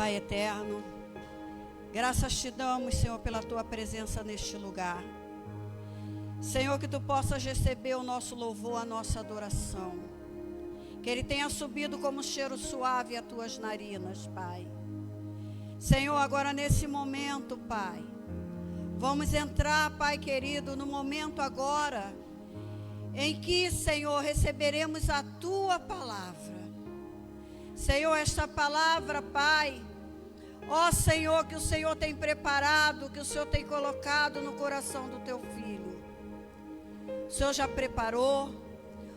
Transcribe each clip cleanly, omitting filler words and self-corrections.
Pai eterno, graças te damos, Senhor, pela tua presença neste lugar. Senhor, que tu possas receber o nosso louvor, a nossa adoração. Que ele tenha subido como cheiro suave às tuas narinas, Pai. Senhor, agora nesse momento, Pai, vamos entrar, Pai querido, no momento agora em que, Senhor, receberemos a tua palavra. Senhor, esta palavra, Pai, ó Senhor, que o Senhor tem preparado, que o Senhor tem colocado no coração do teu filho. O Senhor já preparou,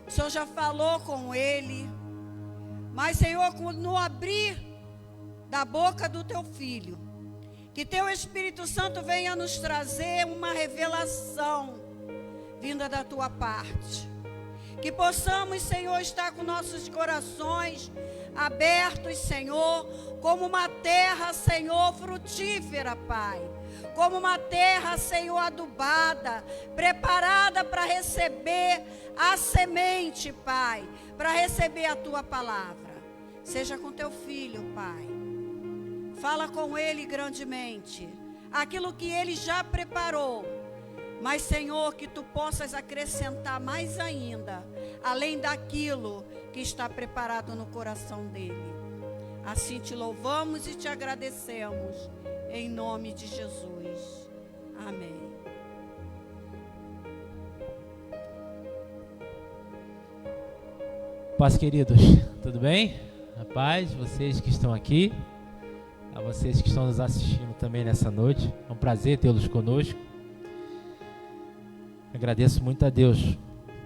o Senhor já falou com ele, mas, Senhor, no abrir da boca do teu filho, que teu Espírito Santo venha nos trazer uma revelação vinda da tua parte. Que possamos, Senhor, estar com nossos corações abertos, Senhor, como uma terra, Senhor, frutífera, Pai. Como uma terra, Senhor, adubada, preparada para receber a semente, Pai, para receber a tua palavra. Seja com teu filho, Pai. Fala com ele grandemente, aquilo que ele já preparou. Mas, Senhor, que tu possas acrescentar mais ainda, além daquilo que está preparado no coração dele. Assim te louvamos e te agradecemos, em nome de Jesus. Amém. Paz, queridos, tudo bem? A paz, vocês que estão aqui, a vocês que estão nos assistindo também nessa noite. É um prazer tê-los conosco. Agradeço muito a Deus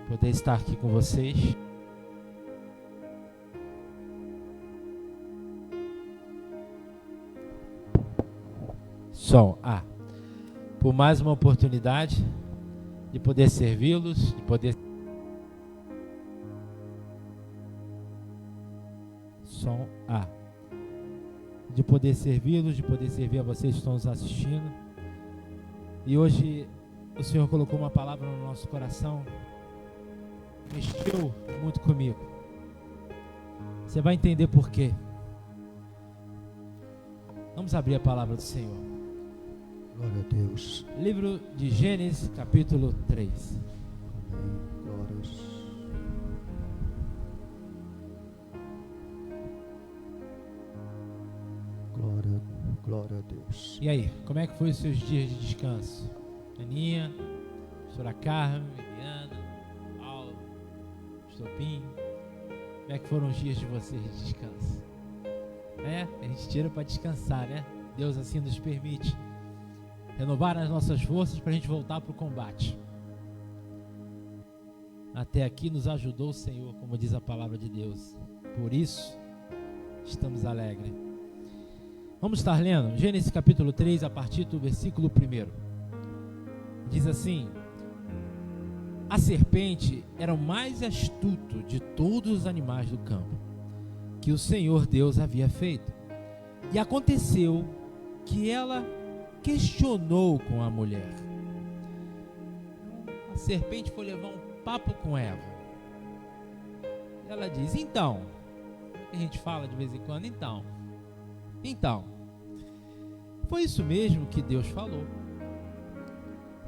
por poder estar aqui com vocês. Som. Por mais uma oportunidade de poder servi-los, de poder... Som. De poder servi-los, de poder servir a vocês que estão nos assistindo. E hoje o Senhor colocou uma palavra no nosso coração, mexeu muito comigo. Você vai entender por quê. Vamos abrir a palavra do Senhor. Glória a Deus. Livro de Gênesis, capítulo 3. Glórias. Glória a Deus. E aí, como é que foi os seus dias de descanso? Aninha, Pastora Carmen, Eliana, Paulo, Estopim. Como é que foram os dias de vocês de descanso? A gente tira para descansar, né? Deus assim nos permite renovar as nossas forças para a gente voltar para o combate. Até aqui nos ajudou o Senhor, como diz a palavra de Deus. Por isso, estamos alegres. Vamos estar lendo Gênesis capítulo 3, a partir do versículo 1. Diz assim: a serpente era o mais astuto de todos os animais do campo que o Senhor Deus havia feito. E aconteceu que ela questionou com a mulher. A serpente foi levar um papo com Eva. Ela diz: então, a gente fala de vez em quando, então, foi isso mesmo que Deus falou.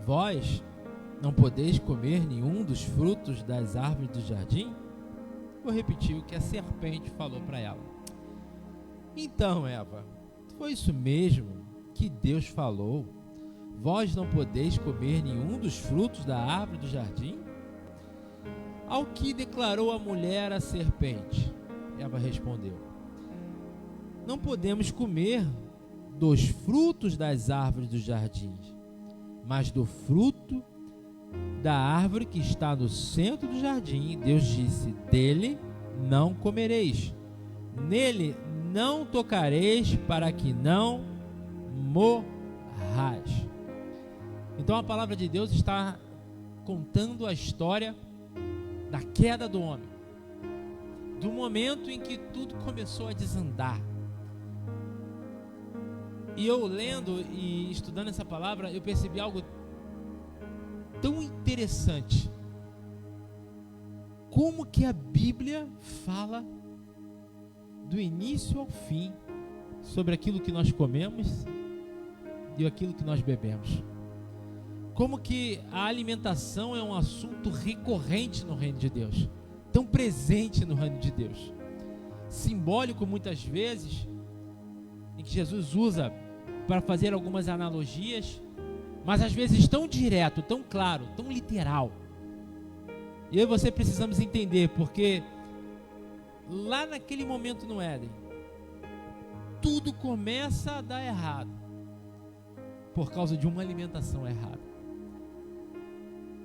Vós não podeis comer nenhum dos frutos das árvores do jardim? Vou repetir o que a serpente falou para ela. Então, Eva, foi isso mesmo que Deus falou? Vós não podeis comer nenhum dos frutos da árvore do jardim? Ao que declarou a mulher à serpente, Eva respondeu: não podemos comer dos frutos das árvores dos jardins, mas do fruto da árvore que está no centro do jardim. Deus disse: dele não comereis, nele não tocareis, para que não morrais. Então a palavra de Deus está contando a história da queda do homem, do momento em que tudo começou a desandar. E eu lendo e estudando essa palavra, eu percebi algo tão interessante. Como que a Bíblia fala do início ao fim sobre aquilo que nós comemos e aquilo que nós bebemos. Como que a alimentação é um assunto recorrente no reino de Deus, tão presente no reino de Deus, simbólico muitas vezes, em que Jesus usa para fazer algumas analogias, mas às vezes tão direto, tão claro, tão literal. E eu e você precisamos entender, porque lá naquele momento no Éden, tudo começa a dar errado por causa de uma alimentação errada.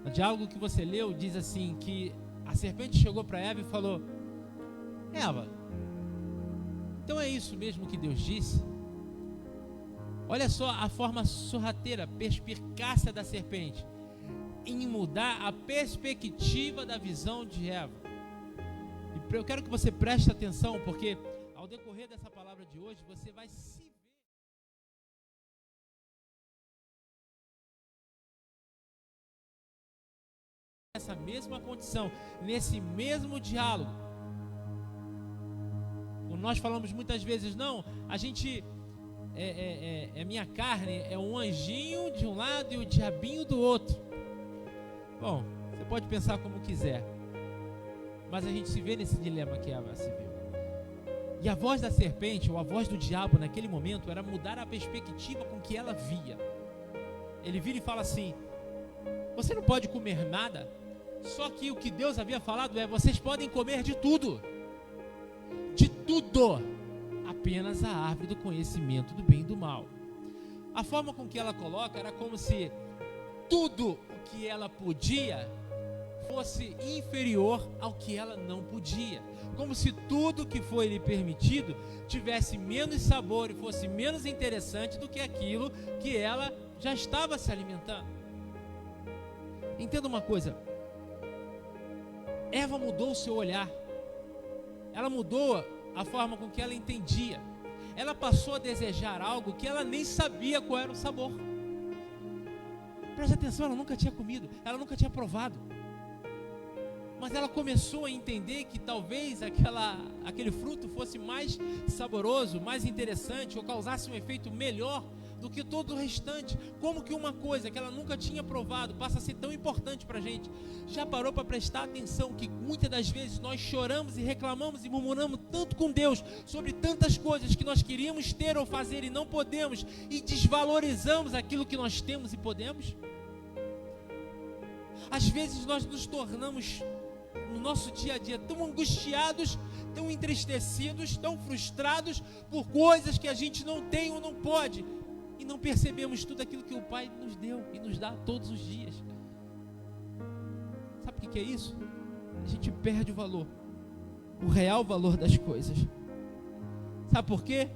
O diálogo que você leu diz assim, que a serpente chegou para Eva e falou: Eva, então é isso mesmo que Deus disse? Olha só a forma sorrateira, perspicácia da serpente em mudar a perspectiva da visão de Eva. E eu quero que você preste atenção, porque ao decorrer dessa palavra de hoje, você vai se ver nessa mesma condição, nesse mesmo diálogo. Nós falamos muitas vezes, não, a gente minha carne é um anjinho de um lado e o diabinho do outro. Bom, você pode pensar como quiser, mas a gente se vê nesse dilema que Eva se viu. E a voz da serpente, ou a voz do diabo naquele momento, era mudar a perspectiva com que ela via. Ele vira e fala assim: você não pode comer nada. Só que o que Deus havia falado é: vocês podem comer de tudo. De tudo, apenas a árvore do conhecimento do bem e do mal. A forma com que ela coloca era como se tudo o que ela podia fosse inferior ao que ela não podia, como se tudo que foi lhe permitido tivesse menos sabor e fosse menos interessante do que aquilo que ela já estava se alimentando. Entenda uma coisa, Eva mudou o seu olhar, ela mudou a forma com que ela entendia, ela passou a desejar algo que ela nem sabia qual era o sabor. Preste atenção, ela nunca tinha comido, ela nunca tinha provado, mas ela começou a entender que talvez aquele fruto fosse mais saboroso, mais interessante, ou causasse um efeito melhor do que todo o restante. Como que uma coisa que ela nunca tinha provado passa a ser tão importante para a gente? Já parou para prestar atenção que muitas das vezes nós choramos e reclamamos e murmuramos tanto com Deus sobre tantas coisas que nós queríamos ter ou fazer e não podemos, e desvalorizamos aquilo que nós temos e podemos? Às vezes nós nos tornamos, no nosso dia a dia, tão angustiados, tão entristecidos, tão frustrados por coisas que a gente não tem ou não pode, e não percebemos tudo aquilo que o Pai nos deu e nos dá todos os dias. Sabe o que é isso? A gente perde o valor, o real valor das coisas. Sabe por quê?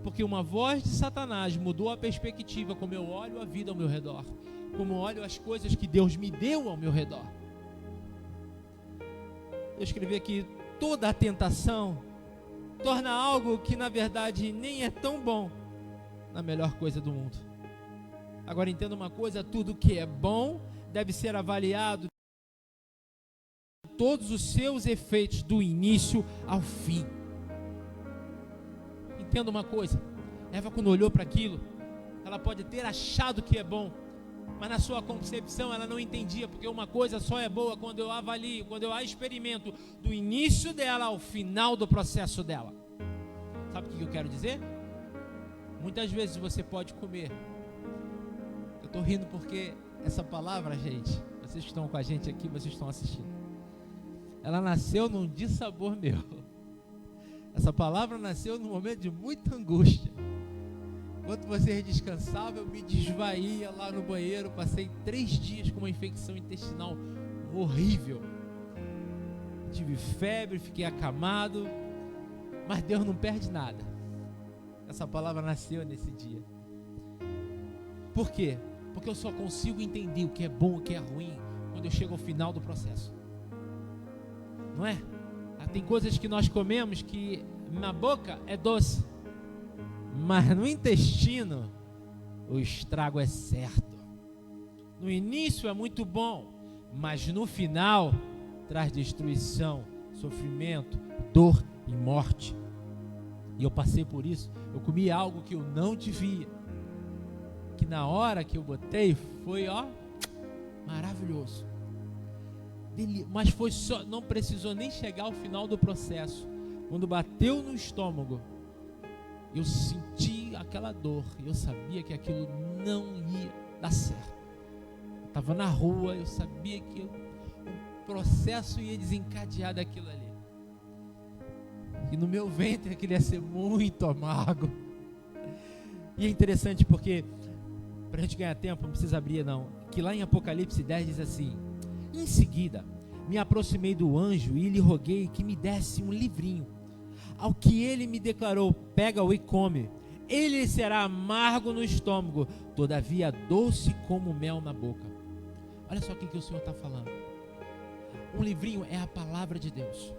Porque uma voz de Satanás mudou a perspectiva como eu olho a vida ao meu redor, como eu olho as coisas que Deus me deu ao meu redor. Eu escrevi aqui: toda a tentação torna algo que na verdade nem é tão bom na melhor coisa do mundo. Agora entenda uma coisa: tudo que é bom deve ser avaliado todos os seus efeitos do início ao fim. Entenda uma coisa: Eva, quando olhou para aquilo, ela pode ter achado que é bom, mas na sua concepção ela não entendia, porque uma coisa só é boa quando eu avalio, quando eu a experimento do início dela ao final do processo dela. Sabe o que eu quero dizer? Muitas vezes você pode comer. Eu estou rindo porque essa palavra, gente, vocês que estão com a gente aqui, vocês estão assistindo, ela nasceu num dissabor meu. Essa palavra nasceu num momento de muita angústia. Enquanto vocês descansavam, eu me desvaía lá no banheiro. Passei 3 dias com uma infecção intestinal horrível. Tive febre, fiquei acamado. Mas Deus não perde nada. Essa palavra nasceu nesse dia. Por quê? Porque eu só consigo entender o que é bom e o que é ruim quando eu chego ao final do processo. Não é? Tem coisas que nós comemos que na boca é doce, mas no intestino o estrago é certo. No início é muito bom, mas no final traz destruição, sofrimento, dor e morte. E eu passei por isso. Eu comi algo que eu não devia. Que na hora que eu botei, foi, maravilhoso. Mas foi só, não precisou nem chegar ao final do processo. Quando bateu no estômago, eu senti aquela dor. Eu sabia que aquilo não ia dar certo. Eu estava na rua, eu sabia que o processo ia desencadear daquilo ali. E no meu ventre aquilo ia ser muito amargo. E é interessante porque, para a gente ganhar tempo, não precisa abrir não, que lá em Apocalipse 10 diz assim: em seguida, me aproximei do anjo e lhe roguei que me desse um livrinho. Ao que ele me declarou: pega-o e come. Ele será amargo no estômago, todavia doce como mel na boca. Olha só o que o Senhor está falando. Um livrinho é a palavra de Deus.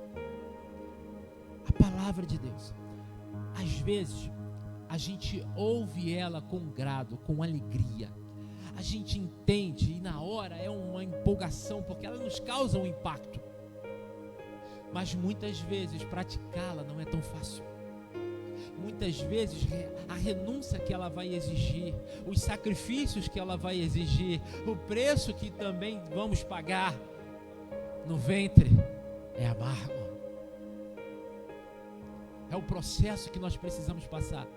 A palavra de Deus. Às vezes, a gente ouve ela com grado, com alegria. A gente entende e na hora é uma empolgação, porque ela nos causa um impacto. Mas muitas vezes praticá-la não é tão fácil. Muitas vezes a renúncia que ela vai exigir, os sacrifícios que ela vai exigir, o preço que também vamos pagar no ventre é amargo. É o processo que nós precisamos passar.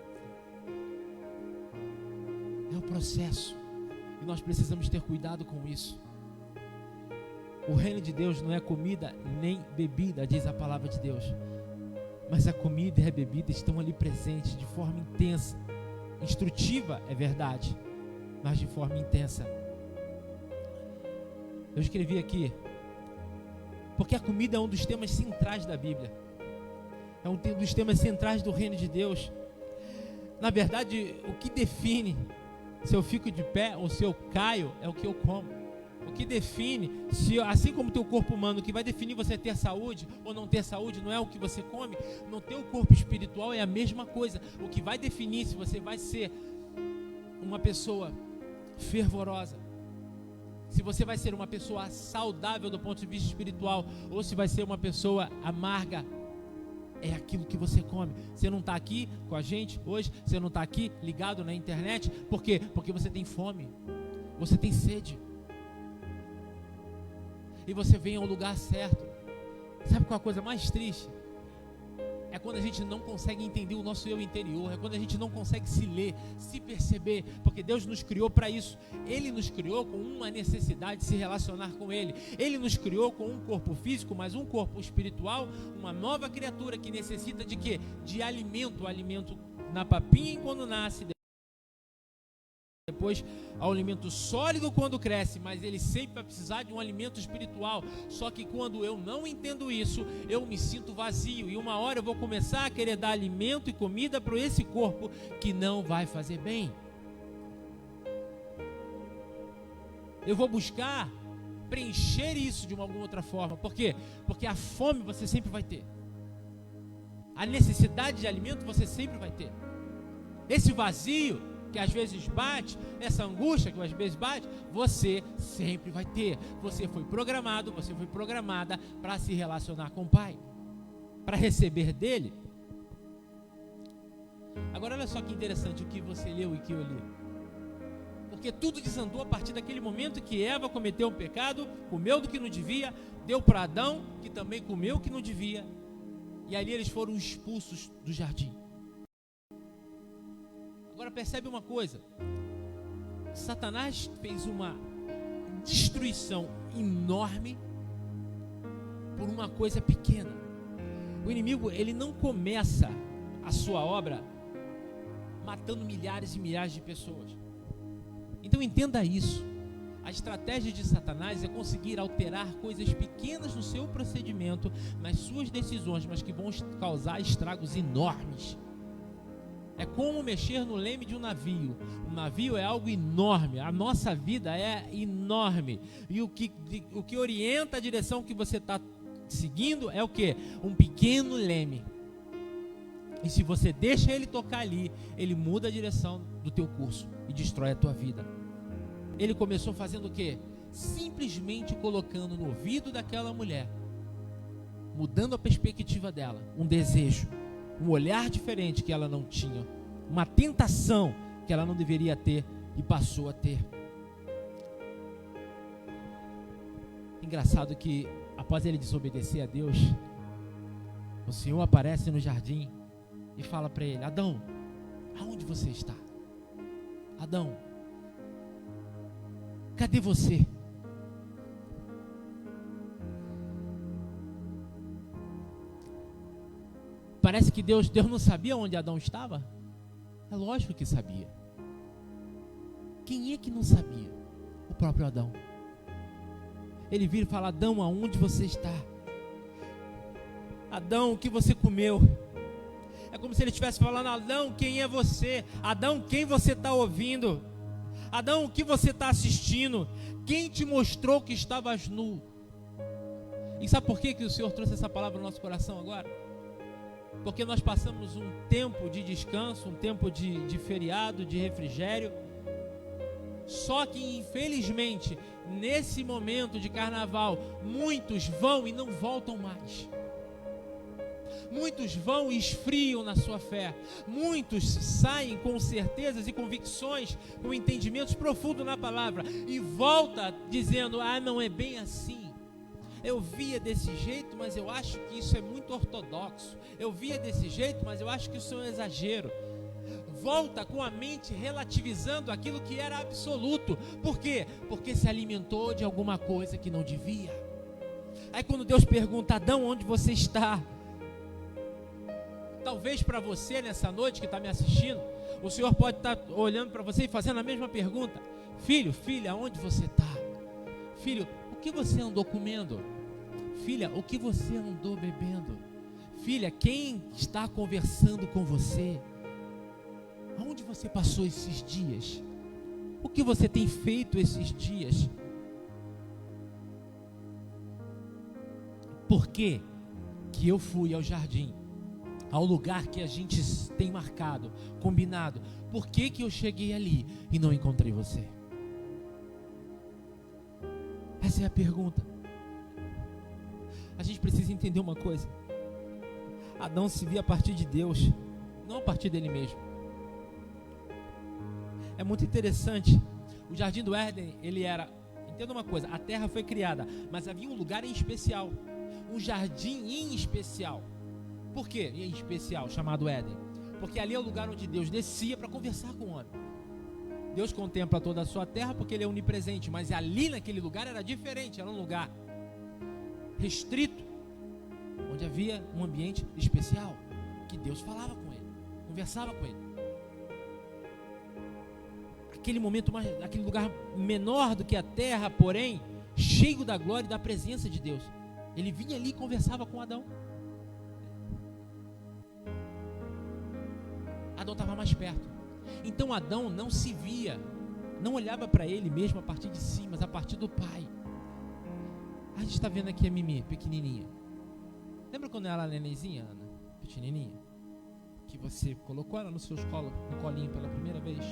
É o processo. E nós precisamos ter cuidado com isso. O reino de Deus não é comida nem bebida, diz a palavra de Deus. Mas a comida e a bebida estão ali presentes de forma intensa. Instrutiva, é verdade, mas de forma intensa. Eu escrevi aqui, porque a comida é um dos temas centrais da Bíblia. É um dos temas centrais do reino de Deus. Na verdade, o que define se eu fico de pé ou se eu caio é o que eu como. O que define, assim como o teu corpo humano, o que vai definir você ter saúde ou não ter saúde não é o que você come. No teu corpo espiritual é a mesma coisa. O que vai definir se você vai ser uma pessoa fervorosa, se você vai ser uma pessoa saudável do ponto de vista espiritual, ou se vai ser uma pessoa amarga, é aquilo que você come. Você não está aqui com a gente hoje, você não está aqui ligado na internet, por quê? Porque você tem fome, você tem sede, e você vem ao lugar certo. Sabe qual é a coisa mais triste? É quando a gente não consegue entender o nosso eu interior, é quando a gente não consegue se ler, se perceber, porque Deus nos criou para isso. Ele nos criou com uma necessidade de se relacionar com Ele. Ele nos criou com um corpo físico, mas um corpo espiritual, uma nova criatura que necessita de quê? De alimento, o alimento na papinha quando nasce, depois ao alimento sólido quando cresce, mas ele sempre vai precisar de um alimento espiritual. Só que quando eu não entendo isso, eu me sinto vazio, e uma hora eu vou começar a querer dar alimento e comida para esse corpo que não vai fazer bem. Eu vou buscar preencher isso de alguma outra forma. Por quê? Porque a fome você sempre vai ter, a necessidade de alimento você sempre vai ter. Esse vazio que às vezes bate, essa angústia que às vezes bate, você sempre vai ter. Você foi programado, você foi programada para se relacionar com o Pai, para receber dele. Agora olha só que interessante o que você leu e que eu li. Porque tudo desandou a partir daquele momento que Eva cometeu um pecado, comeu do que não devia, deu para Adão, que também comeu o que não devia, e ali eles foram expulsos do jardim. Agora percebe uma coisa, Satanás fez uma destruição enorme por uma coisa pequena. O inimigo, ele não começa a sua obra matando milhares e milhares de pessoas. Então entenda isso. A estratégia de Satanás é conseguir alterar coisas pequenas no seu procedimento, nas suas decisões, mas que vão causar estragos enormes. É como mexer no leme de um navio. Um navio é algo enorme. A nossa vida é enorme. E o que orienta a direção que você está seguindo é o quê? Um pequeno leme. E se você deixa ele tocar ali, ele muda a direção do teu curso e destrói a tua vida. Ele começou fazendo o quê? Simplesmente colocando no ouvido daquela mulher, mudando a perspectiva dela, um desejo. um olhar diferente que ela não tinha, uma tentação que ela não deveria ter e passou a ter. Engraçado que após ele desobedecer a Deus, o Senhor aparece no jardim e fala para ele: Adão, aonde você está? Adão, cadê você? Parece que Deus não sabia onde Adão estava. É lógico que sabia. Quem é que não sabia? O próprio Adão. Ele vira e fala: Adão, aonde você está? Adão, o que você comeu? É como se ele estivesse falando: Adão, quem é você? Adão, quem você está ouvindo? Adão, o que você está assistindo? Quem te mostrou que estavas nu? E sabe por que o Senhor trouxe essa palavra no nosso coração agora? Porque nós passamos um tempo de descanso, um tempo de feriado, de refrigério. Só que infelizmente, nesse momento de carnaval, muitos vão e não voltam mais. Muitos vão e esfriam na sua fé. Muitos saem com certezas e convicções, com entendimentos profundos na palavra, e volta dizendo: não é bem assim. Eu via desse jeito, mas eu acho que isso é muito ortodoxo. Eu via desse jeito, mas eu acho que isso é um exagero. Volta com a mente relativizando aquilo que era absoluto. Por quê? Porque se alimentou de alguma coisa que não devia. Aí quando Deus pergunta: Adão, onde você está? Talvez para você nessa noite que está me assistindo, o Senhor pode estar olhando para você e fazendo a mesma pergunta: filho, filha, onde você está? Filho, o que você andou comendo? Filha, o que você andou bebendo? Filha, quem está conversando com você? Aonde você passou esses dias? O que você tem feito esses dias? Por que que eu fui ao jardim, ao lugar que a gente tem marcado, combinado? Por que que eu cheguei ali e não encontrei você? Essa é a pergunta. A gente precisa entender uma coisa: Adão se via a partir de Deus, não a partir dele mesmo. É muito interessante. O jardim do Éden, ele era, entenda uma coisa, a terra foi criada, mas havia um lugar em especial, um jardim em especial. Por quê em especial, chamado Éden? Porque ali é o lugar onde Deus descia para conversar com o homem. Deus contempla toda a sua terra porque ele é onipresente, mas ali naquele lugar era diferente, era um lugar restrito, onde havia um ambiente especial, que Deus falava com ele, conversava com ele. Aquele momento, aquele lugar menor do que a terra, porém cheio da glória e da presença de Deus. Ele vinha ali e conversava com Adão. Adão estava mais perto. Então Adão não se via, não olhava para ele mesmo a partir de si, mas a partir do Pai. A gente está vendo aqui a Mimi, pequenininha. Lembra quando ela era nenenzinha, Ana? Pequenininha? Que você colocou ela no seu no colinho pela primeira vez?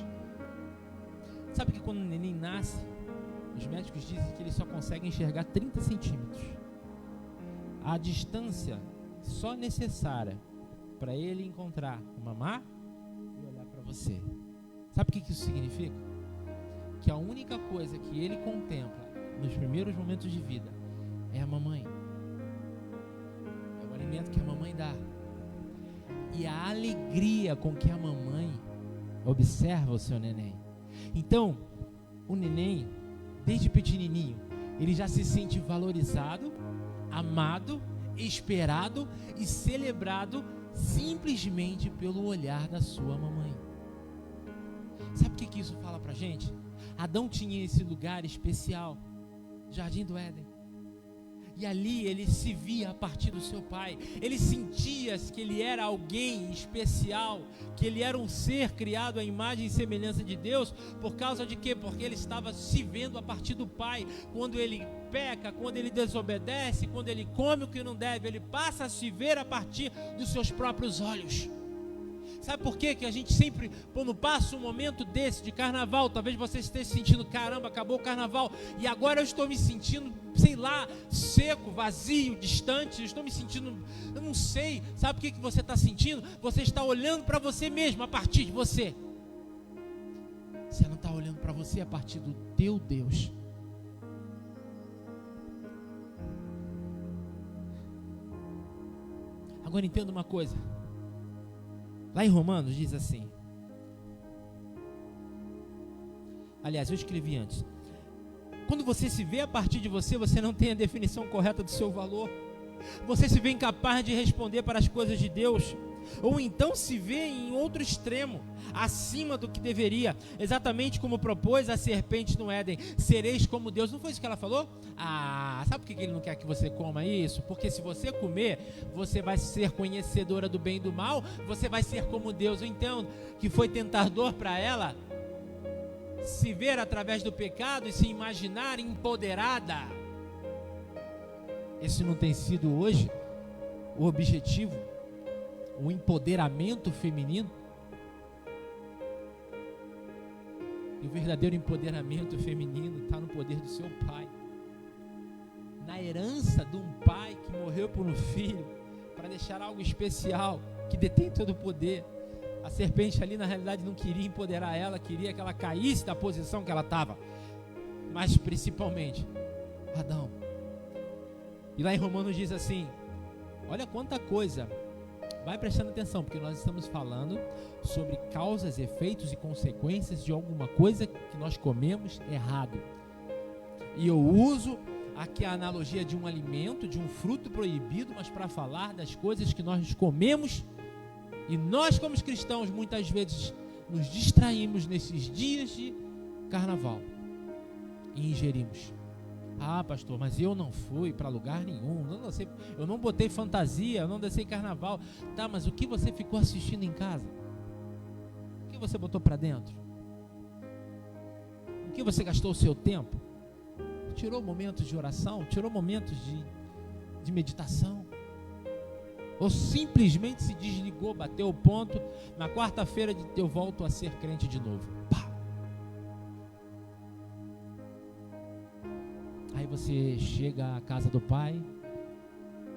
Sabe que quando o neném nasce, os médicos dizem que ele só consegue enxergar 30 centímetros. A distância só necessária para ele encontrar o mamá e olhar para você. Sabe o que isso significa? Que a única coisa que ele contempla nos primeiros momentos de vida é a mamãe. É o alimento que a mamãe dá. E a alegria com que a mamãe observa o seu neném. Então, o neném, desde pequenininho, ele já se sente valorizado, amado, esperado e celebrado simplesmente pelo olhar da sua mamãe. Sabe o que isso fala pra gente? Adão tinha esse lugar especial, Jardim do Éden. E ali ele se via a partir do seu pai. Ele sentia que ele era alguém especial, que ele era um ser criado à imagem e semelhança de Deus. Por causa de quê? Porque ele estava se vendo a partir do pai. Quando ele peca, quando ele desobedece, quando ele come o que não deve, ele passa a se ver a partir dos seus próprios olhos. Sabe por quê? Que a gente sempre, quando passa um momento desse de carnaval, talvez você esteja se sentindo, caramba, acabou o carnaval, e agora eu estou me sentindo, sei lá, seco, vazio, distante, eu estou me sentindo, eu não sei. Sabe o que você está sentindo? Você está olhando para você mesmo, a partir de você. Você não está olhando para você a partir do teu Deus. Agora entenda uma coisa. Lá em Romanos diz assim. Aliás, eu escrevi antes. Quando você se vê a partir de você, você não tem a definição correta do seu valor. Você se vê incapaz de responder para as coisas de Deus. Ou então se vê em outro extremo, acima do que deveria, exatamente como propôs a serpente no Éden: sereis como Deus. Não foi isso que ela falou? Sabe por que ele não quer que você coma isso? Porque se você comer, você vai ser conhecedora do bem e do mal, você vai ser como Deus. Eu entendo que foi tentador para ela se ver através do pecado e se imaginar empoderada. Esse não tem sido hoje o objetivo? O empoderamento feminino? E o verdadeiro empoderamento feminino está no poder do seu pai, na herança de um pai que morreu por um filho para deixar algo especial, que detém todo o poder. A serpente ali na realidade não queria empoderar ela, queria que ela caísse da posição que ela estava, mas principalmente Adão. E lá em Romanos diz assim, olha quanta coisa. Vai prestando atenção, porque nós estamos falando sobre causas, efeitos e consequências de alguma coisa que nós comemos errado. E eu uso aqui a analogia de um alimento, de um fruto proibido, mas para falar das coisas que nós comemos. E nós, como cristãos, muitas vezes nos distraímos nesses dias de carnaval e ingerimos. Pastor, mas eu não fui para lugar nenhum, eu não botei fantasia, eu não dancei carnaval. Tá, mas o que você ficou assistindo em casa? O que você botou para dentro? O que você gastou o seu tempo? Tirou momentos de oração? Tirou momentos de meditação? Ou simplesmente se desligou, bateu o ponto, na quarta-feira eu volto a ser crente de novo? Aí você chega à casa do pai,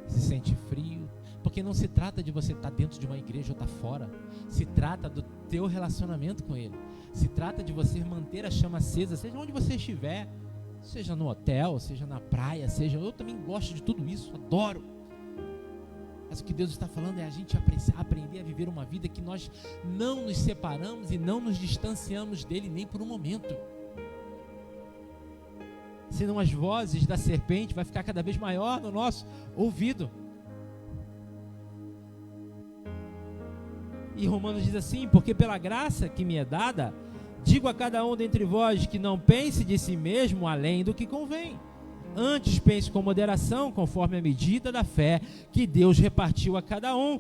se sente frio, porque não se trata de você estar dentro de uma igreja ou estar fora, se trata do teu relacionamento com ele, se trata de você manter a chama acesa, seja onde você estiver, seja no hotel, seja na praia, eu também gosto de tudo isso, adoro. Mas o que Deus está falando é a gente aprender a viver uma vida que nós não nos separamos e não nos distanciamos dele nem por um momento. Senão as vozes da serpente vai ficar cada vez maior no nosso ouvido. E Romanos diz assim: porque pela graça que me é dada, digo a cada um dentre vós que não pense de si mesmo além do que convém. Antes pense com moderação, conforme a medida da fé que Deus repartiu a cada um.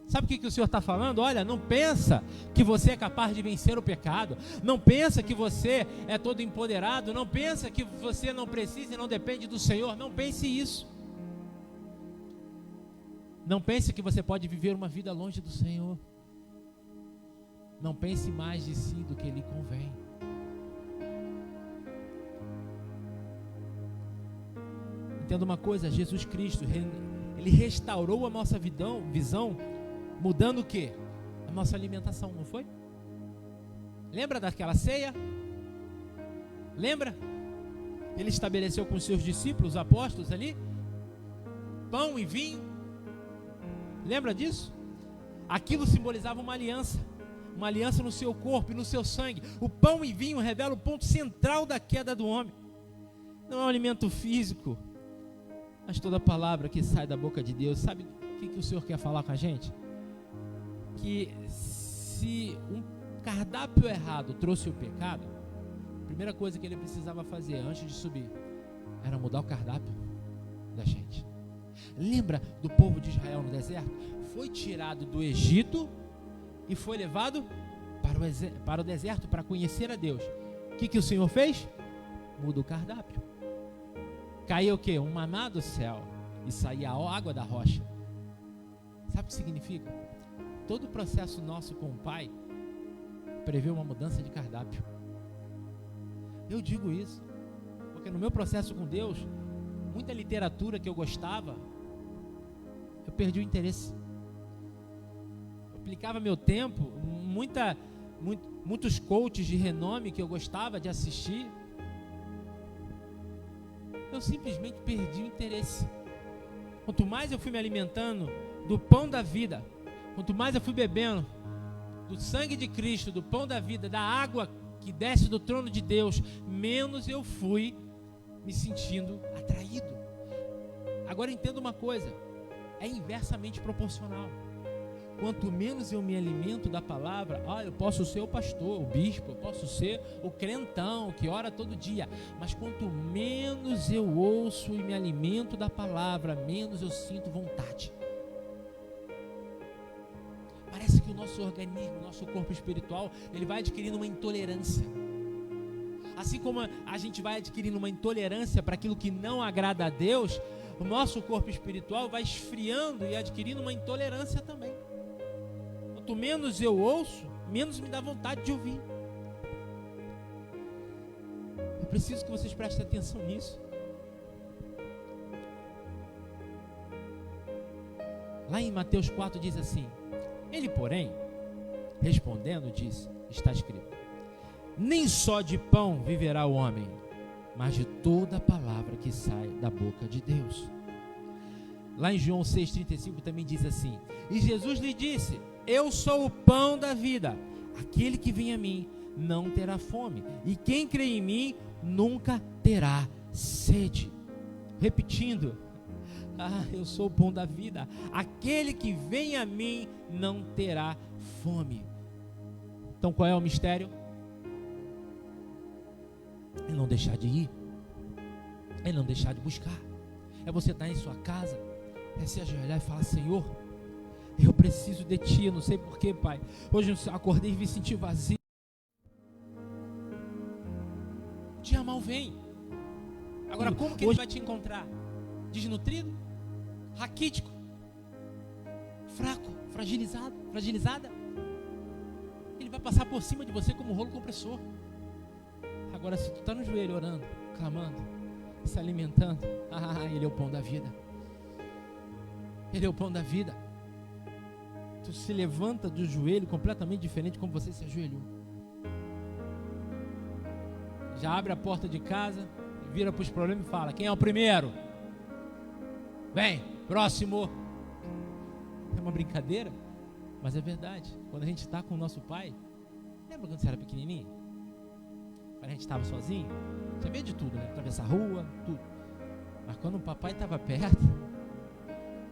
Sabe o que o Senhor está falando? Olha, não pensa que você é capaz de vencer o pecado. Não pensa que você é todo empoderado. Não pensa que você não precisa e não depende do Senhor. Não pense isso. Não pense que você pode viver uma vida longe do Senhor. Não pense mais de si do que lhe convém. Entenda uma coisa, Jesus Cristo, Ele restaurou a nossa visão, mudando o quê? A nossa alimentação, não foi? Lembra daquela ceia? Lembra? Ele estabeleceu com os seus discípulos, os apóstolos ali, pão e vinho. Lembra disso? Aquilo simbolizava uma aliança no seu corpo e no seu sangue. O pão e vinho revela o ponto central da queda do homem. Não é um alimento físico, mas toda palavra que sai da boca de Deus. Sabe o que o Senhor quer falar com a gente? Que se um cardápio errado trouxe o pecado, a primeira coisa que ele precisava fazer antes de subir era mudar o cardápio da gente. Lembra do povo de Israel no deserto? Foi tirado do Egito e foi levado para o deserto para conhecer a Deus. O que o Senhor fez? Muda o cardápio. Caiu o quê? Um maná do céu e saía a água da rocha. Sabe o que significa? todo o processo nosso com o Pai prevê uma mudança de cardápio. Eu digo isso porque no meu processo com Deus, muita literatura que eu gostava, eu perdi o interesse. Eu aplicava meu tempo, muitos coaches de renome que eu gostava de assistir, eu simplesmente perdi o interesse. Quanto mais eu fui me alimentando do pão da vida, quanto mais eu fui bebendo do sangue de Cristo, do pão da vida, da água que desce do trono de Deus, menos eu fui me sentindo atraído. Agora entenda uma coisa, é inversamente proporcional. Quanto menos eu me alimento da palavra, eu posso ser o pastor, o bispo, eu posso ser o crentão que ora todo dia, mas quanto menos eu ouço e me alimento da palavra, menos eu sinto vontade. Parece que o nosso organismo, o nosso corpo espiritual, ele vai adquirindo uma intolerância. Assim como a gente vai adquirindo uma intolerância para aquilo que não agrada a Deus, o nosso corpo espiritual vai esfriando e adquirindo uma intolerância também. Quanto menos eu ouço, menos me dá vontade de ouvir. Eu preciso que vocês prestem atenção nisso. Lá em Mateus 4 diz assim: ele, porém, respondendo, disse, está escrito, nem só de pão viverá o homem, mas de toda a palavra que sai da boca de Deus. Lá em João 6,35 também diz assim, e Jesus lhe disse, eu sou o pão da vida, aquele que vem a mim não terá fome, e quem crê em mim nunca terá sede. Repetindo, eu sou o pão da vida, aquele que vem a mim não terá fome. Então qual é o mistério? É não deixar de ir, é não deixar de buscar, é você estar em sua casa, é se ajoelhar e falar, Senhor, eu preciso de Ti, eu não sei porquê, Pai, hoje eu acordei e me senti vazio. O dia mal vem. Agora como que ele vai te encontrar? Desnutrido? Raquítico? Fraco? Fragilizada? Ele vai passar por cima de você como um rolo compressor. Agora se tu está no joelho orando, clamando, se alimentando, ele é o pão da vida. Ele é o pão da vida. Tu se levanta do joelho completamente diferente como você se ajoelhou. Já abre a porta de casa, vira para os problemas e fala, quem é o primeiro? Vem, próximo. É uma brincadeira, mas é verdade. Quando a gente está com o nosso pai, lembra quando você era pequenininho? Quando a gente estava sozinho, você vê de tudo, né? Atravessar a rua, tudo. Mas quando o papai estava perto,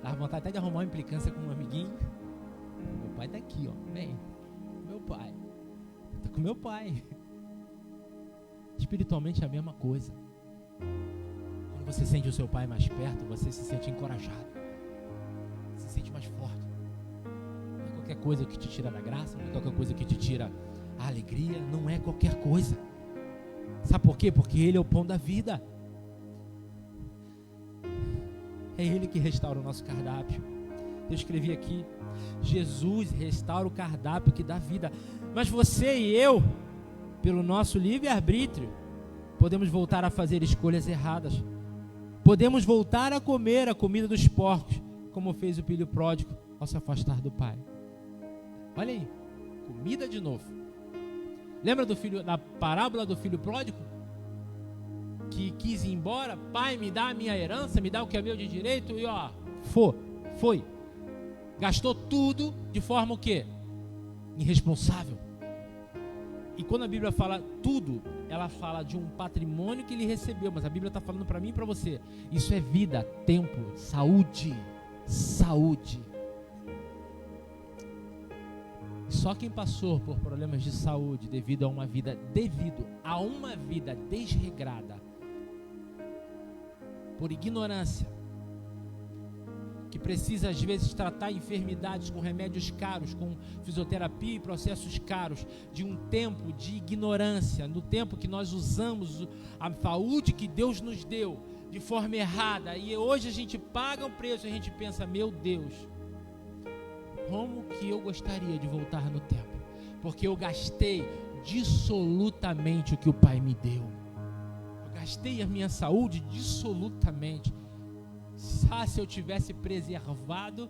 dava vontade até de arrumar uma implicância com um amiguinho. Meu pai está aqui, ó. Vem, meu pai. Está com meu pai. Espiritualmente é a mesma coisa. Quando você sente o seu pai mais perto, você se sente encorajado, se sente mais forte. Não é qualquer coisa que te tira da graça, não é qualquer coisa que te tira a alegria, não é qualquer coisa. Sabe por quê? Porque Ele é o pão da vida. É Ele que restaura o nosso cardápio. Eu escrevi aqui, Jesus restaura o cardápio que dá vida. Mas você e eu, pelo nosso livre-arbítrio, podemos voltar a fazer escolhas erradas. Podemos voltar a comer a comida dos porcos, como fez o filho pródigo ao se afastar do pai. Olha aí, comida de novo. Lembra da parábola do filho pródigo? Que quis ir embora, pai, me dá a minha herança, me dá o que é meu de direito, e foi. Gastou tudo de forma o quê? Irresponsável. E quando a Bíblia fala tudo, ela fala de um patrimônio que ele recebeu, mas a Bíblia está falando para mim e para você. Isso é vida, tempo, saúde. Só quem passou por problemas de saúde devido a uma vida desregrada, por ignorância, que precisa às vezes tratar enfermidades com remédios caros, com fisioterapia e processos caros, de um tempo de ignorância, no tempo que nós usamos a saúde que Deus nos deu de forma errada, e hoje a gente paga o preço e a gente pensa, meu Deus, como que eu gostaria de voltar no tempo, porque eu gastei dissolutamente o que o Pai me deu. Eu gastei a minha saúde dissolutamente. Se eu tivesse preservado,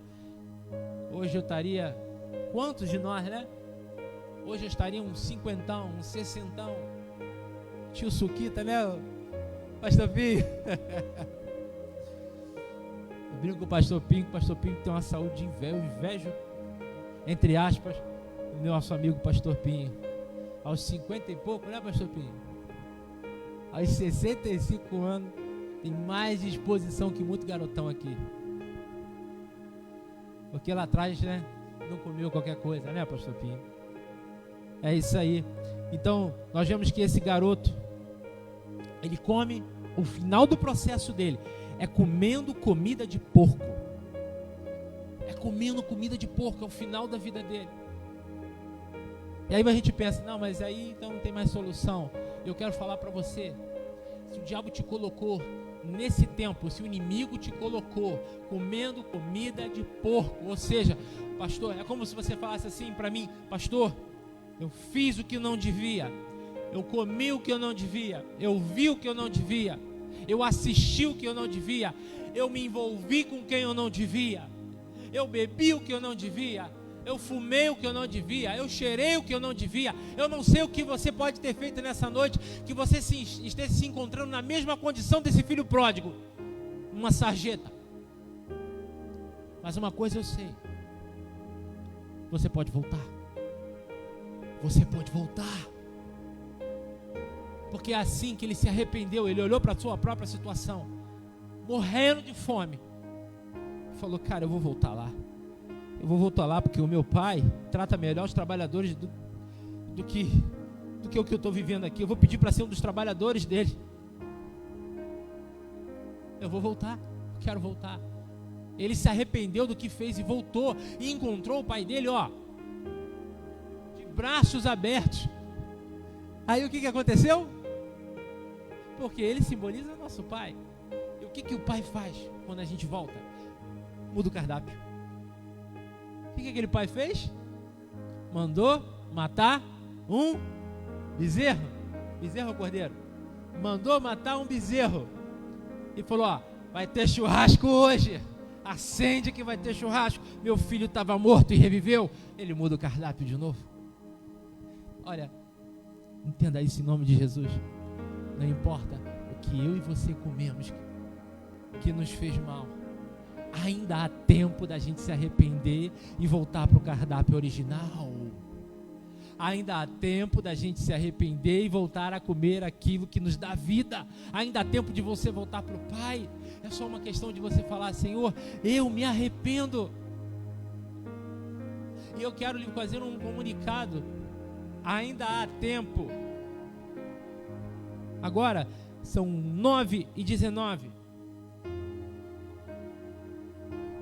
hoje eu estaria, quantos de nós, né? Hoje eu estaria um cinquentão, um sessentão. Tio Suquita, né? Pastor Pinho. Eu brinco com o Pastor Pinho tem uma saúde de inveja, eu invejo, entre aspas, o nosso amigo Pastor Pinho. Aos 50 e pouco, né, Pastor Pinho? Aos 65 anos, tem mais disposição que muito garotão aqui. Porque lá atrás, né, não comeu qualquer coisa, né, Pastor Pinho? É isso aí. Então, nós vemos que esse garoto, ele come, o final do processo dele é comendo comida de porco. É comendo comida de porco, é o final da vida dele. E aí a gente pensa, não, mas aí então não tem mais solução. Eu quero falar para você, se o diabo te colocou nesse tempo, se o inimigo te colocou comendo comida de porco, ou seja, pastor, é como se você falasse assim para mim, pastor, eu fiz o que não devia, eu comi o que eu não devia, eu vi o que eu não devia, eu assisti o que eu não devia, eu me envolvi com quem eu não devia, eu bebi o que eu não devia, eu fumei o que eu não devia, eu cheirei o que eu não devia. Eu não sei o que você pode ter feito nessa noite, que você esteja se encontrando na mesma condição desse filho pródigo, uma sarjeta. Mas uma coisa eu sei, você pode voltar. Você pode voltar. Porque é assim que ele se arrependeu, ele olhou para a sua própria situação, morrendo de fome, e falou, cara, eu vou voltar lá. Eu vou voltar lá porque o meu pai trata melhor os trabalhadores do que o que eu estou vivendo aqui. Eu vou pedir para ser um dos trabalhadores dele. Eu vou voltar, quero voltar. Ele se arrependeu do que fez e voltou e encontrou o pai dele, ó, de braços abertos. Aí o que aconteceu? Porque ele simboliza nosso pai. E o que o pai faz quando a gente volta? Muda o cardápio. O que aquele pai fez? Mandou matar um bezerro. Bezerro ou cordeiro? Mandou matar um bezerro. E falou, ó, vai ter churrasco hoje. Acende que vai ter churrasco. Meu filho estava morto e reviveu. Ele muda o cardápio de novo. Olha, entenda isso em nome de Jesus. Não importa o que eu e você comemos que nos fez mal. Ainda há tempo da gente se arrepender e voltar para o cardápio original. Ainda há tempo da gente se arrepender e voltar a comer aquilo que nos dá vida. Ainda há tempo de você voltar para o Pai. É só uma questão de você falar, Senhor, eu me arrependo. E eu quero lhe fazer um comunicado. Ainda há tempo. Agora, são 9h19.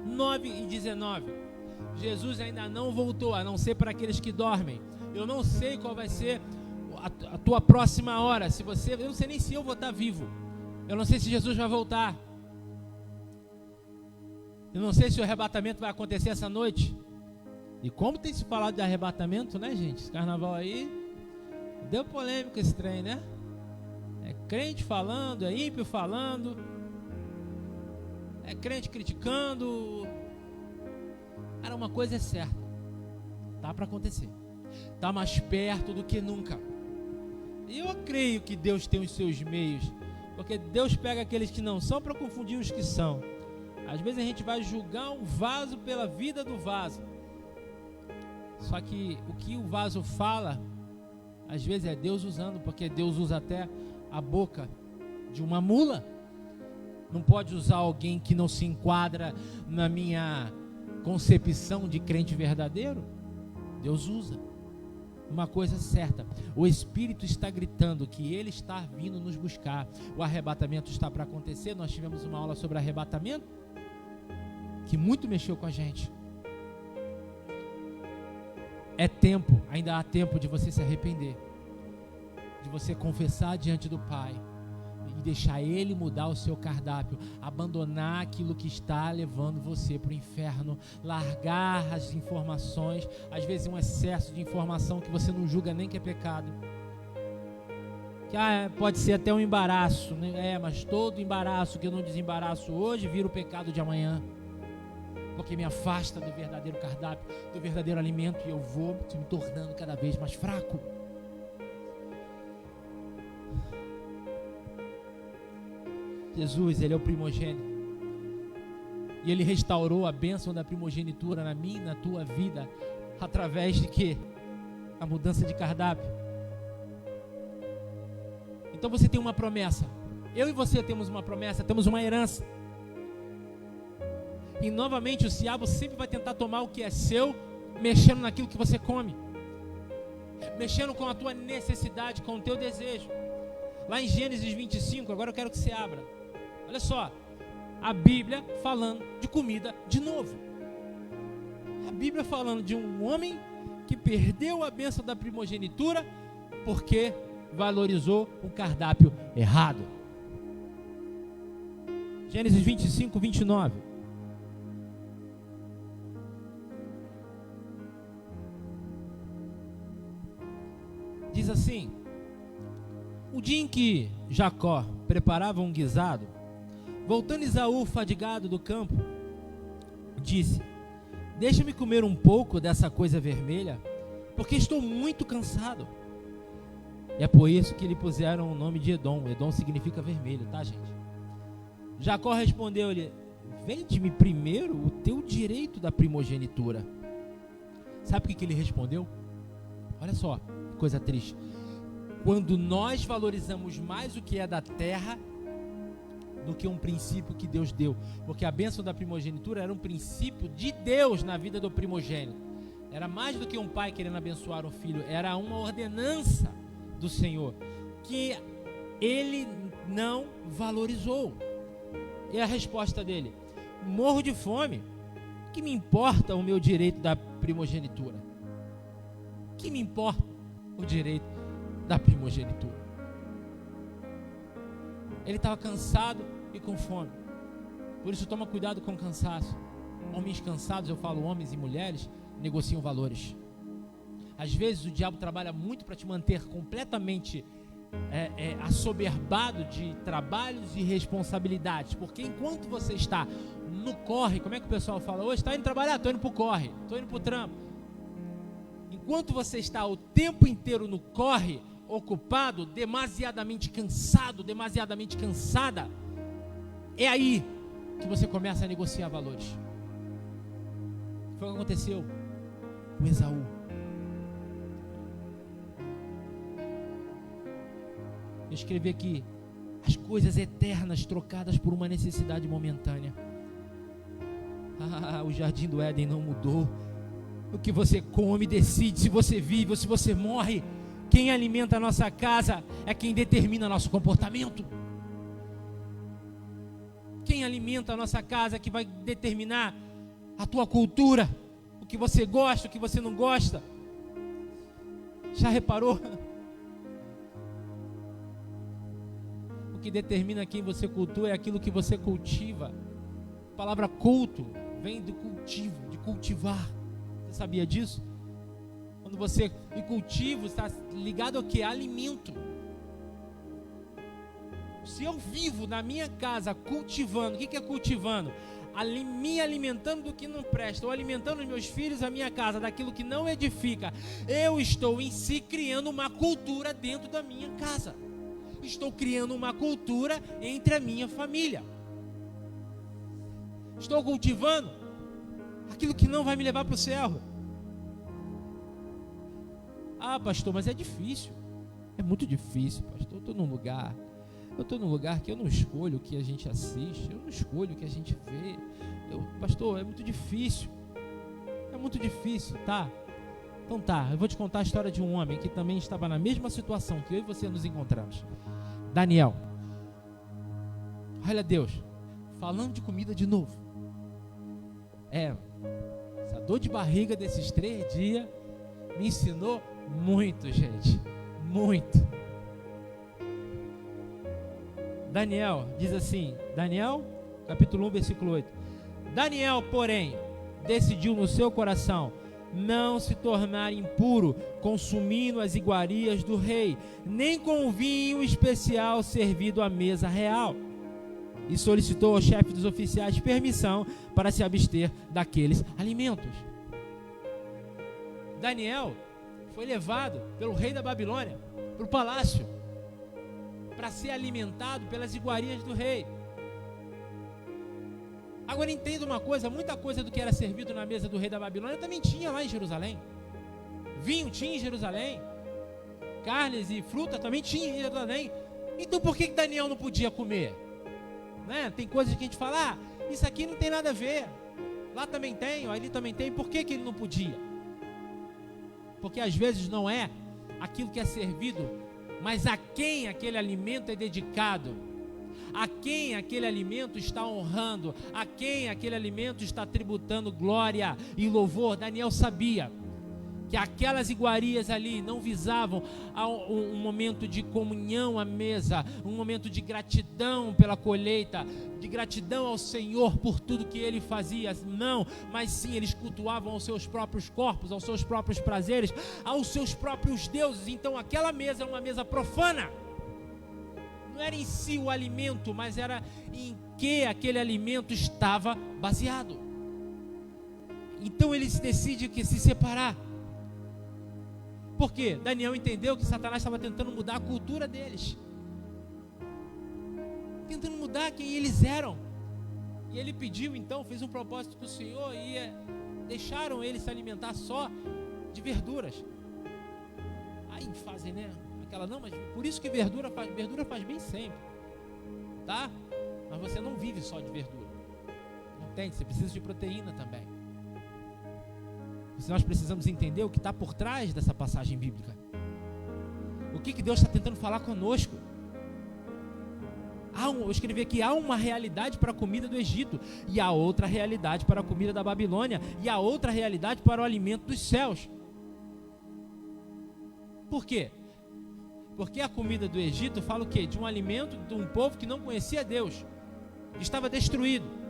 9h19. Jesus ainda não voltou, a não ser para aqueles que dormem. Eu não sei qual vai ser a tua próxima hora. Eu não sei nem se eu vou estar vivo. Eu não sei se Jesus vai voltar. Eu não sei se o arrebatamento vai acontecer essa noite. E como tem se falado de arrebatamento, né, gente? Esse carnaval aí deu polêmica esse trem, né? É crente falando, é ímpio falando, é crente criticando. Cara, uma coisa é certa, tá para acontecer, tá mais perto do que nunca. E eu creio que Deus tem os seus meios, porque Deus pega aqueles que não são para confundir os que são. Às vezes a gente vai julgar um vaso pela vida do vaso, só que o que o vaso fala, às vezes é Deus usando, porque Deus usa até a boca de uma mula. Não pode usar alguém que não se enquadra na minha concepção de crente verdadeiro. Deus usa. Uma coisa certa, o Espírito está gritando que Ele está vindo nos buscar. O arrebatamento está para acontecer. Nós tivemos uma aula sobre arrebatamento que muito mexeu com a gente. É tempo, ainda há tempo de você se arrepender, de você confessar diante do Pai, e deixar Ele mudar o seu cardápio, abandonar aquilo que está levando você para o inferno, largar as informações, às vezes um excesso de informação que você não julga nem que é pecado, que pode ser até um embaraço, né? Mas todo embaraço que eu não desembaraço hoje vira o pecado de amanhã, porque me afasta do verdadeiro cardápio, do verdadeiro alimento, e eu vou me tornando cada vez mais fraco. Jesus, Ele é o primogênito, e Ele restaurou a bênção da primogenitura na minha e na tua vida, através de quê? A mudança de cardápio. Então você tem uma promessa, eu e você temos uma promessa, temos uma herança, e novamente o diabo sempre vai tentar tomar o que é seu, mexendo naquilo que você come, mexendo com a tua necessidade, com o teu desejo. Lá em Gênesis 25, agora eu quero que você abra, olha só, a Bíblia falando de comida de novo, a Bíblia falando de um homem que perdeu a bênção da primogenitura, porque valorizou o cardápio errado. Gênesis 25, 29. Diz assim: o dia em que Jacó preparava um guisado, voltando Esaú fadigado do campo, disse: deixa-me comer um pouco dessa coisa vermelha, porque estou muito cansado. E é por isso que lhe puseram o nome de Edom. Edom significa vermelho, tá, gente? Jacó respondeu-lhe: vende-me primeiro o teu direito da primogenitura. Sabe o que ele respondeu? Olha só, coisa triste. Quando nós valorizamos mais o que é da terra do que um princípio que Deus deu, porque a bênção da primogenitura era um princípio de Deus na vida do primogênito, era mais do que um pai querendo abençoar um filho, era uma ordenança do Senhor, que ele não valorizou. E a resposta dele: morro de fome, que me importa o meu direito da primogenitura? Que me importa o direito da primogenitura? Ele estava cansado e com fome, por isso toma cuidado com o cansaço. Homens cansados, eu falo homens e mulheres, negociam valores. Às vezes o diabo trabalha muito para te manter completamente assoberbado de trabalhos e responsabilidades, porque enquanto você está no corre, como é que o pessoal fala hoje? Está indo trabalhar? Estou indo para o corre, estou indo para o trampo. Enquanto você está o tempo inteiro no corre, ocupado, demasiadamente cansado, demasiadamente cansada, é aí que você começa a negociar valores. Foi o que aconteceu com Esaú. Eu escrevi aqui: as coisas eternas trocadas por uma necessidade momentânea. O jardim do Éden não mudou. O que você come decide se você vive ou se você morre. Quem alimenta a nossa casa é quem determina nosso comportamento. Quem alimenta a nossa casa é que vai determinar a tua cultura, o que você gosta, o que você não gosta. Já reparou? O que determina quem você cultua é aquilo que você cultiva. A palavra culto vem do cultivo, de cultivar. Você sabia disso? Quando você, e cultivo está ligado ao que? Alimento. Se eu vivo na minha casa cultivando, o que é cultivando? Me alimentando do que não presta, ou alimentando os meus filhos, a minha casa, daquilo que não edifica, eu estou em si criando uma cultura dentro da minha casa. Estou criando uma cultura entre a minha família. Estou cultivando aquilo que não vai me levar para o céu. Ah, pastor, mas é difícil. É muito difícil, pastor. Eu estou num lugar que eu não escolho o que a gente assiste, eu não escolho o que a gente vê. Pastor, é muito difícil. É muito difícil, tá? Então tá, eu vou te contar a história de um homem que também estava na mesma situação que eu e você nos encontramos. Daniel. Olha Deus, falando de comida de novo. Essa dor de barriga desses 3 dias me ensinou muito, gente. Muito. Daniel, diz assim, Daniel, capítulo 1, versículo 8. Daniel, porém, decidiu no seu coração não se tornar impuro, consumindo as iguarias do rei, nem com vinho especial servido à mesa real. E solicitou ao chefe dos oficiais permissão para se abster daqueles alimentos. Daniel foi levado pelo rei da Babilônia para o palácio para ser alimentado pelas iguarias do rei. Agora entenda uma coisa, muita coisa do que era servido na mesa do rei da Babilônia também tinha lá em Jerusalém. Vinho tinha em Jerusalém, carnes e fruta também tinha em Jerusalém. Então por que Daniel não podia comer? Né? Tem coisas que a gente fala, isso aqui não tem nada a ver, lá também tem, ali também tem. Por que ele não podia? Porque às vezes não é aquilo que é servido, mas a quem aquele alimento é dedicado, a quem aquele alimento está honrando, a quem aquele alimento está tributando glória e louvor. Daniel sabia que aquelas iguarias ali não visavam um momento de comunhão à mesa, um momento de gratidão pela colheita, de gratidão ao Senhor por tudo que Ele fazia, não, mas sim eles cultuavam aos seus próprios corpos, aos seus próprios prazeres, aos seus próprios deuses. Então aquela mesa é uma mesa profana, não era em si o alimento, mas era em que aquele alimento estava baseado. Então ele se decide que se separar. Por quê? Daniel entendeu que Satanás estava tentando mudar a cultura deles, tentando mudar quem eles eram. E ele pediu então, fez um propósito com o Senhor e deixaram ele se alimentar só de verduras. Aí fazem, né? Aquela, não, mas por isso que verdura faz bem sempre, tá? Mas você não vive só de verdura, entende? Você precisa de proteína também. Nós precisamos entender o que está por trás dessa passagem bíblica. O que Deus está tentando falar conosco. Eu escrevi aqui, há uma realidade para a comida do Egito, e há outra realidade para a comida da Babilônia, e há outra realidade para o alimento dos céus. Por quê? Porque a comida do Egito fala o quê? De um alimento de um povo que não conhecia Deus, que estava destruído.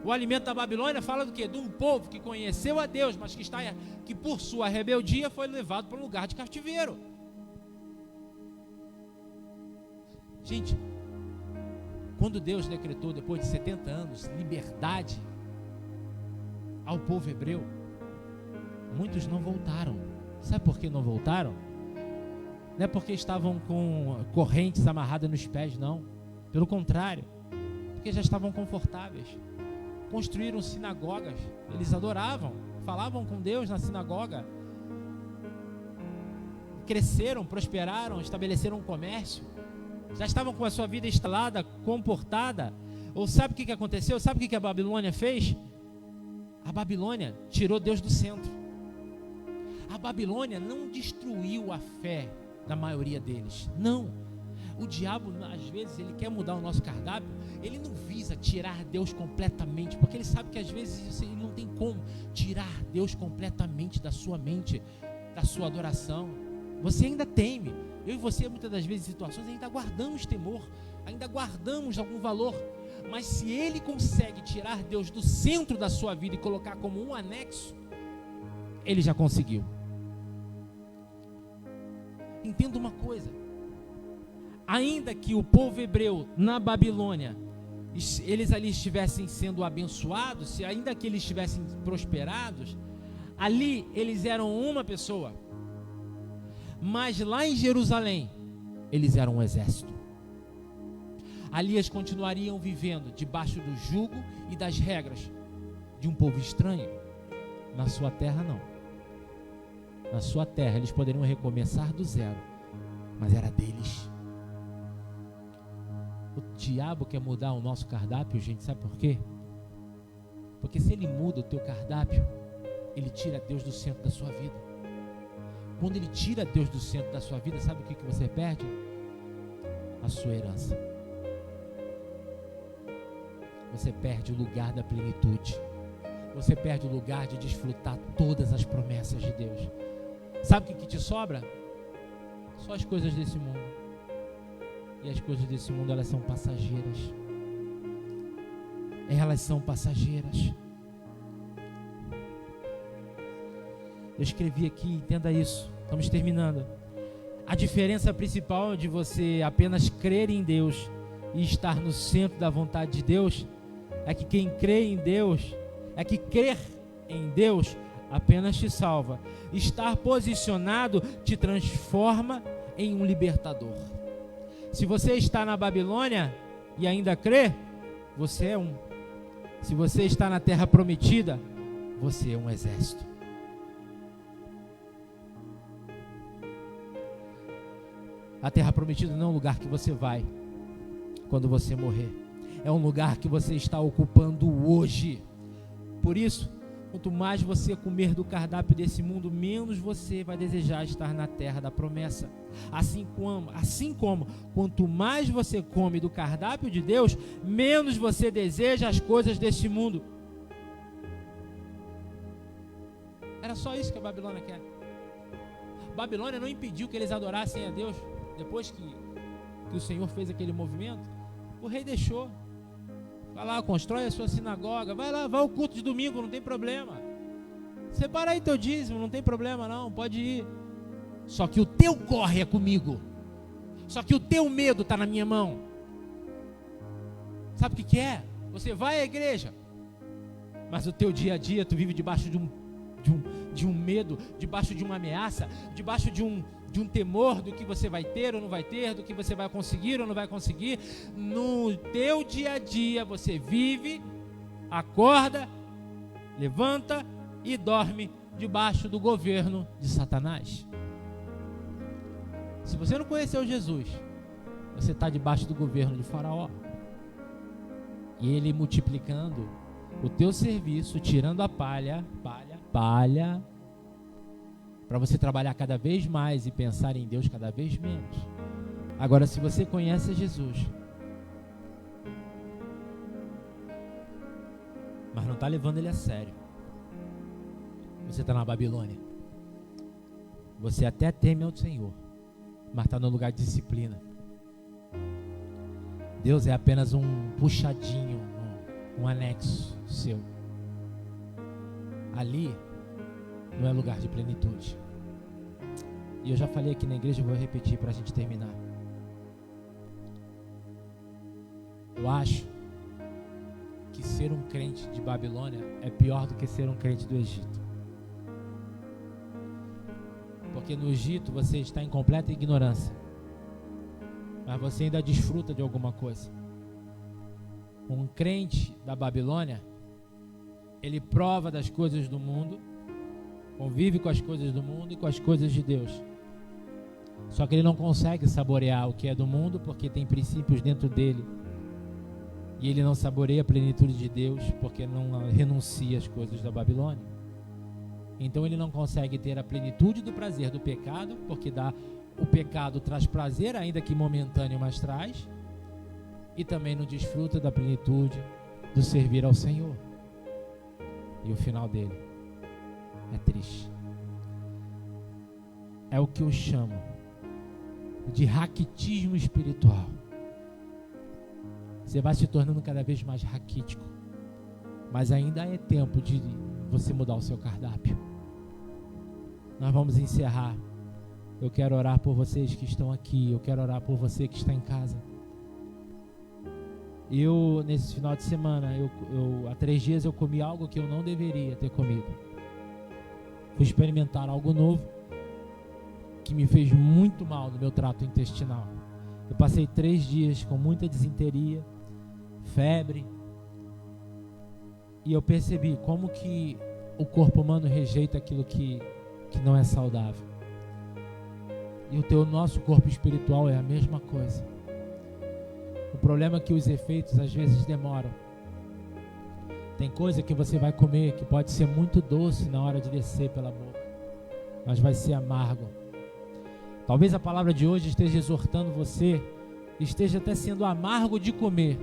O alimento da Babilônia fala do quê? De um povo que conheceu a Deus, mas que por sua rebeldia foi levado para um lugar de cativeiro. Gente, quando Deus decretou depois de 70 anos liberdade ao povo hebreu, muitos não voltaram. Sabe por que não voltaram? Não é porque estavam com correntes amarradas nos pés, não. Pelo contrário, porque já estavam confortáveis. Construíram sinagogas, eles adoravam, falavam com Deus na sinagoga, cresceram, prosperaram, estabeleceram um comércio, já estavam com a sua vida instalada, comportada. Ou sabe o que aconteceu? Sabe o que a Babilônia fez? A Babilônia tirou Deus do centro. A Babilônia não destruiu a fé da maioria deles, não. O diabo, às vezes, ele quer mudar o nosso cardápio. Ele não visa tirar Deus completamente, porque ele sabe que às vezes ele não tem como tirar Deus completamente da sua mente, da sua adoração. Você ainda teme. Eu e você, muitas das vezes, em situações, ainda guardamos temor, ainda guardamos algum valor. Mas se ele consegue tirar Deus do centro da sua vida e colocar como um anexo, ele já conseguiu. Entenda uma coisa. Ainda que o povo hebreu na Babilônia, eles ali estivessem sendo abençoados, se ainda que eles estivessem prosperados, ali eles eram uma pessoa. Mas lá em Jerusalém, eles eram um exército. Ali eles continuariam vivendo debaixo do jugo e das regras de um povo estranho. Na sua terra não. Na sua terra eles poderiam recomeçar do zero, mas era deles. O diabo quer mudar o nosso cardápio, gente, sabe por quê? Porque se ele muda o teu cardápio, ele tira Deus do centro da sua vida. Quando ele tira Deus do centro da sua vida, sabe o que você perde? A sua herança. Você perde o lugar da plenitude. Você perde o lugar de desfrutar todas as promessas de Deus. Sabe o que te sobra? Só as coisas desse mundo. E as coisas desse mundo, elas são passageiras. Elas são passageiras. Eu escrevi aqui, entenda isso. Estamos terminando. A diferença principal de você apenas crer em Deus e estar no centro da vontade de Deus é que quem crê em Deus, é que crer em Deus apenas te salva. Estar posicionado te transforma em um libertador. Se você está na Babilônia e ainda crê, você é um. Se você está na terra prometida, você é um exército. A terra prometida não é um lugar que você vai quando você morrer. É um lugar que você está ocupando hoje. Por isso, quanto mais você comer do cardápio desse mundo, menos você vai desejar estar na terra da promessa. Assim como quanto mais você come do cardápio de Deus, menos você deseja as coisas deste mundo. Era só isso que a Babilônia quer. A Babilônia não impediu que eles adorassem a Deus. Depois que o Senhor fez aquele movimento, o rei deixou. Vai lá, constrói a sua sinagoga, vai lá, vai ao culto de domingo, não tem problema. Separa aí teu dízimo, não tem problema não, pode ir. Só que o teu corre é comigo. Só que o teu medo está na minha mão. Sabe o que é? Você vai à igreja, mas o teu dia a dia tu vive debaixo de um medo, debaixo de uma ameaça, debaixo de um temor do que você vai ter ou não vai ter, do que você vai conseguir ou não vai conseguir. No teu dia a dia você vive, acorda, levanta e dorme debaixo do governo de Satanás. Se você não conheceu Jesus, você está debaixo do governo de Faraó. E ele multiplicando o teu serviço, tirando a palha, para você trabalhar cada vez mais e pensar em Deus cada vez menos. Agora, se você conhece Jesus, mas não está levando ele a sério, você está na Babilônia. Você até teme ao Senhor, mas está no lugar de disciplina. Deus é apenas um puxadinho, um anexo seu. Ali não é lugar de plenitude. E eu já falei aqui na igreja, eu vou repetir para a gente terminar. Eu acho que ser um crente de Babilônia é pior do que ser um crente do Egito. Porque no Egito você está em completa ignorância, mas você ainda desfruta de alguma coisa. Um crente da Babilônia, ele prova das coisas do mundo, convive com as coisas do mundo e com as coisas de Deus. Só que ele não consegue saborear o que é do mundo porque tem princípios dentro dele. E ele não saboreia a plenitude de Deus porque não renuncia às coisas da Babilônia. Então ele não consegue ter a plenitude do prazer do pecado, porque o pecado traz prazer, ainda que momentâneo, mas traz. E também não desfruta da plenitude do servir ao Senhor. E o final dele é triste. É o que eu chamo de raquitismo espiritual. Você vai se tornando cada vez mais raquítico, mas ainda é tempo de você mudar o seu cardápio. Nós vamos encerrar. Eu quero orar por vocês que estão aqui, eu quero orar por você que está em casa. Nesse final de semana, há 3 dias eu comi algo que eu não deveria ter comido. Fui experimentar algo novo que me fez muito mal no meu trato intestinal. Eu passei 3 dias com muita disenteria, febre, e eu percebi como que o corpo humano rejeita aquilo que não é saudável. E o nosso corpo espiritual é a mesma coisa. O problema é que os efeitos às vezes demoram. Tem coisa que você vai comer que pode ser muito doce na hora de descer pela boca, mas vai ser amargo. Talvez a palavra de hoje esteja exortando você, esteja até sendo amargo de comer,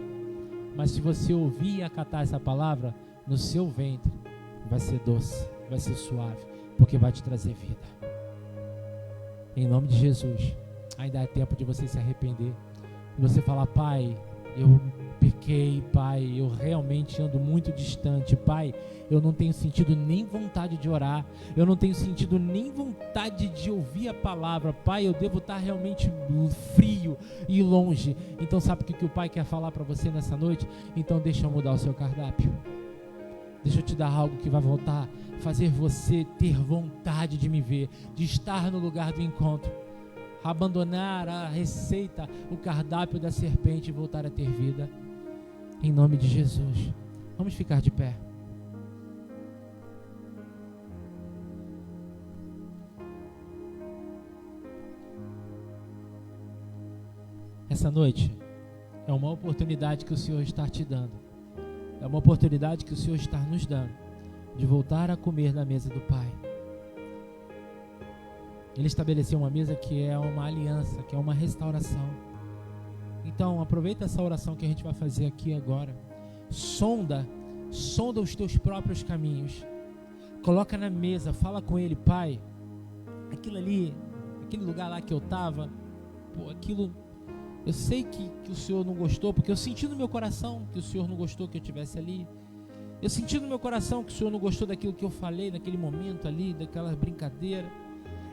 mas se você ouvir e acatar essa palavra, no seu ventre vai ser doce, vai ser suave, porque vai te trazer vida. Em nome de Jesus, ainda há tempo de você se arrepender. E você falar: Pai, eu pequei, Pai, eu realmente ando muito distante, Pai, eu não tenho sentido nem vontade de orar, eu não tenho sentido nem vontade de ouvir a palavra, Pai, eu devo estar realmente frio e longe. Então sabe o que o Pai quer falar para você nessa noite? Então deixa eu mudar o seu cardápio, deixa eu te dar algo que vai voltar, fazer você ter vontade de me ver, de estar no lugar do encontro, abandonar a receita, o cardápio da serpente e voltar a ter vida. Em nome de Jesus, vamos ficar de pé. Essa noite é uma oportunidade que o Senhor está te dando, é uma oportunidade que o Senhor está nos dando, de voltar a comer na mesa do Pai. Ele estabeleceu uma mesa que é uma aliança, que é uma restauração. Então aproveita essa oração que a gente vai fazer aqui agora. Sonda os teus próprios caminhos. Coloca na mesa, fala com Ele: Pai, aquilo ali, aquele lugar lá que eu estava, aquilo, eu sei que o Senhor não gostou, porque eu senti no meu coração que o Senhor não gostou que eu estivesse ali. Eu senti no meu coração que o Senhor não gostou daquilo que eu falei naquele momento ali, daquela brincadeira.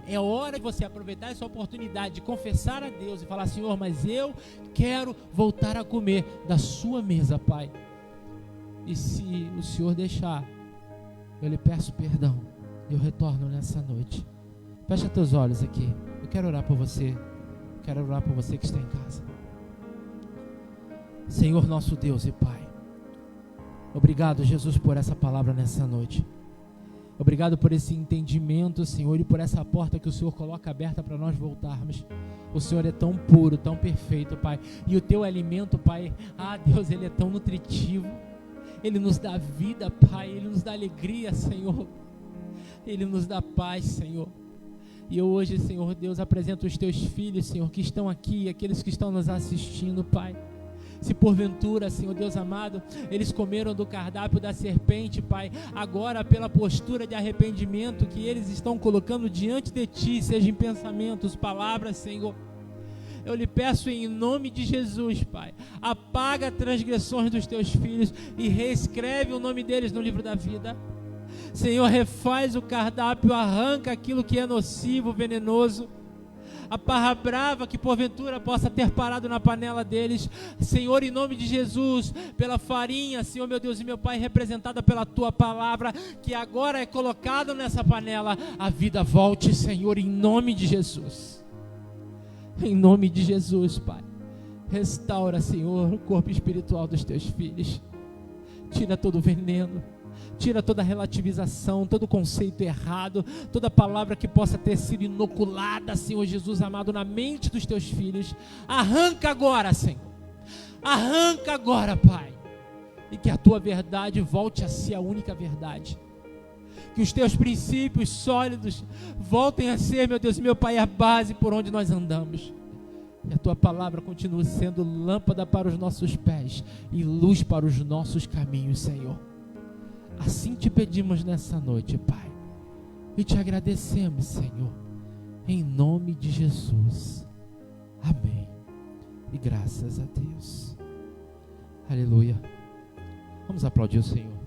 É hora de você aproveitar essa oportunidade de confessar a Deus e falar: Senhor, mas eu quero voltar a comer da sua mesa, Pai. E se o Senhor deixar, eu lhe peço perdão e eu retorno nessa noite. Fecha teus olhos aqui. Eu quero orar por você. Eu quero orar por você que está em casa. Senhor nosso Deus e Pai, obrigado, Jesus, por essa palavra nessa noite. Obrigado por esse entendimento, Senhor, e por essa porta que o Senhor coloca aberta para nós voltarmos. O Senhor é tão puro, tão perfeito, Pai. E o teu alimento, Pai, Deus, ele é tão nutritivo. Ele nos dá vida, Pai. Ele nos dá alegria, Senhor. Ele nos dá paz, Senhor. E eu hoje, Senhor Deus, apresento os teus filhos, Senhor, que estão aqui, aqueles que estão nos assistindo, Pai. Se porventura, Senhor Deus amado, eles comeram do cardápio da serpente, Pai, agora pela postura de arrependimento que eles estão colocando diante de Ti, seja em pensamentos, palavras, Senhor, eu lhe peço em nome de Jesus, Pai, apaga as transgressões dos Teus filhos e reescreve o nome deles no livro da vida. Senhor, refaz o cardápio, arranca aquilo que é nocivo, venenoso, a parra brava que porventura possa ter parado na panela deles. Senhor, em nome de Jesus, pela farinha, Senhor meu Deus e meu Pai, representada pela Tua palavra, que agora é colocada nessa panela, a vida volte, Senhor, em nome de Jesus. Em nome de Jesus, Pai, restaura, Senhor, o corpo espiritual dos Teus filhos. Tira todo o veneno, tira toda a relativização, todo conceito errado, toda palavra que possa ter sido inoculada, Senhor Jesus amado, na mente dos Teus filhos. Arranca agora, Senhor. Arranca agora, Pai. E que a Tua verdade volte a ser a única verdade. Que os Teus princípios sólidos voltem a ser, meu Deus e meu Pai, a base por onde nós andamos. E a Tua palavra continue sendo lâmpada para os nossos pés e luz para os nossos caminhos, Senhor. Assim te pedimos nessa noite, Pai, e te agradecemos, Senhor, em nome de Jesus. Amém. E graças a Deus. Aleluia. Vamos aplaudir o Senhor.